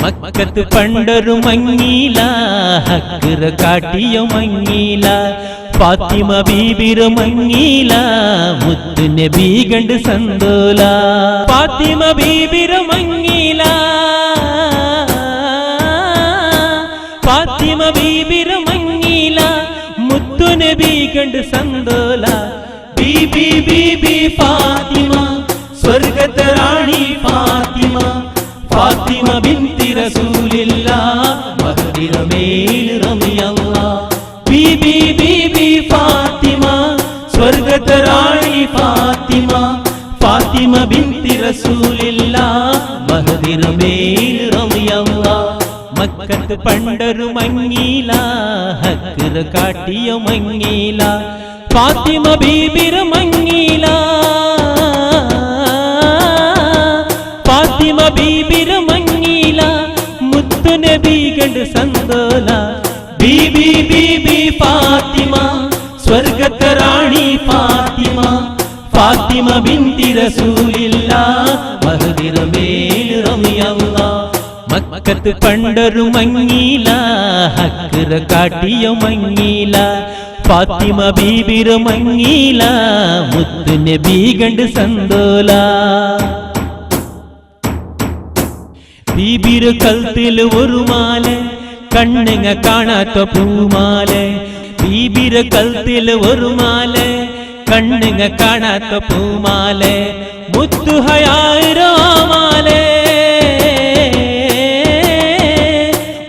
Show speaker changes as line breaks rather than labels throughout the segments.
മക്കത്ത് പണ്ടൊരു മങ്ങീല ഹക്കറ കാട്ടിയ മങ്ങീല ഫാത്തിമ ബീബിര മങ്ങീല മുത്ത് നബി കണ്ട് സന്തോല ഫാത്തിമ ബീബിര മങ്ങീല ഫാത്തിമ ബീബിര മങ്ങീല മുത്ത് നബി കണ്ട് സന്തോല ബീബി ബീബി ഫാത്തിമ സ്വർഗത്തെ റാണി ഫാത്തിമ ഫാത്തിമ ബിന്തി റസൂലില്ലാഹ് മഹദിറ മേൽ റളിയല്ലാഹ് ബീബി ബീബി ഫാത്തിമ സ്വർഗത്തെ റാണി ഫാത്തിമ ഫാത്തിമ ബിന്തി റസൂലില്ലാഹ് മഹദിറ മേൽ റളിയല്ലാഹ് മക്കത്ത് പണ്ടൊരു മങ്ങീല ഹക്കറ കാട്ടിയ മങ്ങീല ഫാത്തിമ ബീബിര മങ്ങീല ഫാത്തിമ ബീബിര മങ്ങീല മുത്തു നബി കണ്ട് സന്തോല ബീബി ബീബി ഫാത്തിമ സ്വർഗത്തെ റാണി ഫാത്തിമ ഫാത്തിമ ബിന്തി റസൂലില്ലാഹ് മഹദിറ മേൽ റളിയല്ലാഹ് മക്കത്ത് പണ്ടൊരു മങ്ങീല ഹക്കറ കാട്ടിയ മങ്ങീല ഫാത്തിമ ബീബിര മങ്ങീല മുത്ത് നബി കണ്ട് സന്തോല ബീബിര കൽത്തിൽ ഒരു മാല കണ്ണുങ്ങ കാണാത്ത പൂമാല ബീബിര കൽത്തിൽ ഒരു മാല കണ്ണുങ്ങ കാണാത്ത പൂമാല മുത്തു ഹയായിരോ മാല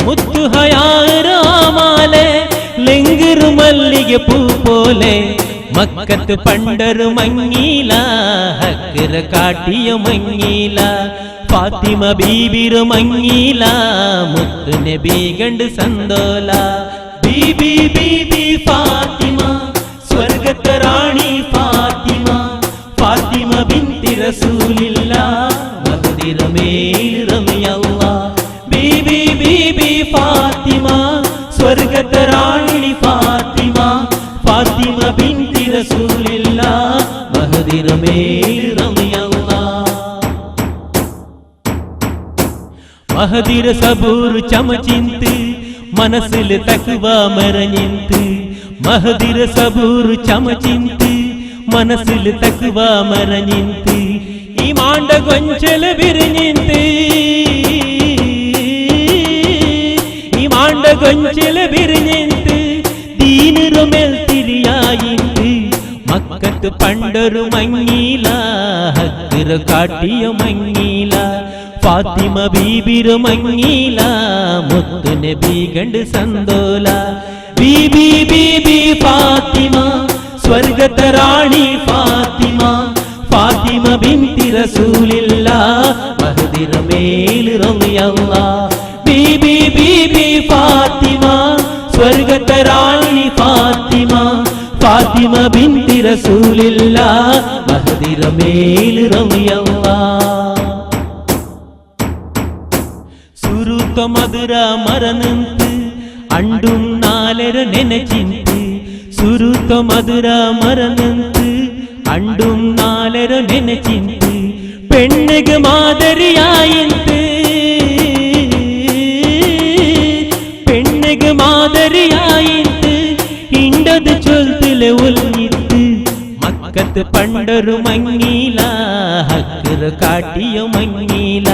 മുത്തു ഹയായിരോ മാല ലെങ്കിറു മല്ലിക പൂ പോലെ മക്കത്ത് പണ്ടൊരു മങ്ങീല ഹക്കറ കാട്ടിയ മങ്ങീല ഫാത്തിമ ബീബിര മങ്ങീല മുത്ത് നബി കണ്ട് സന്തോല ബീബി ബീബി ഫാത്തിമ സ്വർഗത്തെ റാണി ഫാത്തിമ ഫാത്തിമ ബിന്തി റസൂലില്ലാഹ് മഹദിറ മേൽ റളിയല്ലാഹ് ബീബി ബീബി ഫാത്തിമ സ്വർഗത്തെ റാണി ഫാത്തിമ ഫാത്തിമ ബിന്തി റസൂലില്ലാഹ് മഹദിറ മേൽ റളിയല്ലാഹ് മഹദിര സബൂർ ചമചിന്ത് മനസ്സിൽ തഖ്വ മറഞ്ഞിന്ത് മഹദിര സബൂർ ചമചിന്ത് മനസ്സിൽ തഖ്വ മറഞ്ഞിന്ത് ഈമാണ്ട ഗൊഞ്ചല വിരിഞ്ഞിന്ത് ഈമാണ്ട ഗൊഞ്ചല വിരിഞ്ഞിന്ത് ദീനിറ മേൽ തിരിയായിന്ത് മക്കത്ത് പണ്ടൊരു മങ്ങീല ഹക്കറ കാട്ടിയ മങ്ങീല ഫാത്തിമ ബീബിര മങ്ങീല മുത്ത് നബി കണ്ട് സന്തോല ബീബി ബീബി ഫാത്തിമ സ്വർഗത്തെ റാണി ഫാത്തിമ ഫാത്തിമ ബിന്തി റസൂലില്ലാഹ് മഹദിറ മേൽ റളിയല്ലാഹ് ബീബി ബീബി ഫാത്തിമ സ്വർഗത്തെ റാണി ഫാത്തിമ ഫാത്തിമ ബിന്തി റസൂലില്ലാഹ് മഹദിറ മേൽ റളിയല്ലാഹ് സുരുത്ത മധുര മറനന്ത് അണ്ടും നാലര നെനച്ചിന്ത് സുരുത്ത മധുര മറനന്ത് അണ്ടും നാലര നെനച്ചിന്ത് പെണ്ണുക മാതരിയായിന്ത് പെണ്ണുക മാതരിയായിന്ത് ഇണ്ടത് ചൊൽത്തിലെ ഒലിഞ്ഞിത്ത് മക്കത്ത് പണ്ടൊരു മങ്ങീല ഹക്കറ കാട്ടിയ മങ്ങീല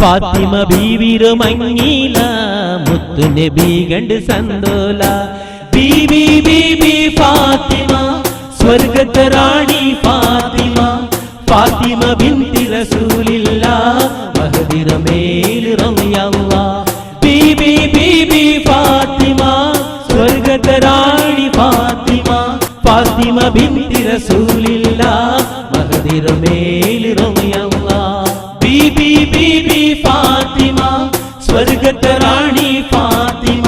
ഫാത്തിമ ബീബിര മങ്ങീല മുത്ത് നബി കണ്ട് സന്തോല ബീബി ബീബി ഫാത്തിമ സ്വർഗത്തെ റാണി ഫാത്തിമ ഫാത്തിമ ബിന്തി റസൂലില്ലാഹ് മഹദിറ മേൽ റളിയല്ലാഹ് ബീബി ബീബി ഫാത്തിമ സ്വർഗത്തെ റാണി ഫാത്തിമ ഫാത്തിമ ബിന്തി റസൂലില്ലാഹ് മഹദിറ മേൽ റളിയല്ലാഹ് ബീബി ബീബി ഫാത്തിമ സ്വർഗത്തെ റാണി ഫാത്തിമ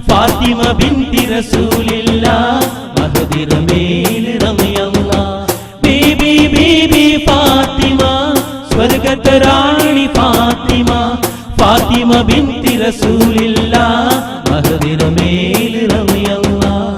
ഫാത്തിമ ബിന്തി റസൂലില്ലാഹ് മഹദിറ മേൽ റളിയല്ലാഹ് ബീബി ബീബി ഫാത്തിമ സ്വർഗത്തെ റാണി ഫാത്തിമ ഫാത്തിമ ബിന്തി റസൂലില്ലാഹ് മഹദിറ മേൽ റളിയല്ലാഹ്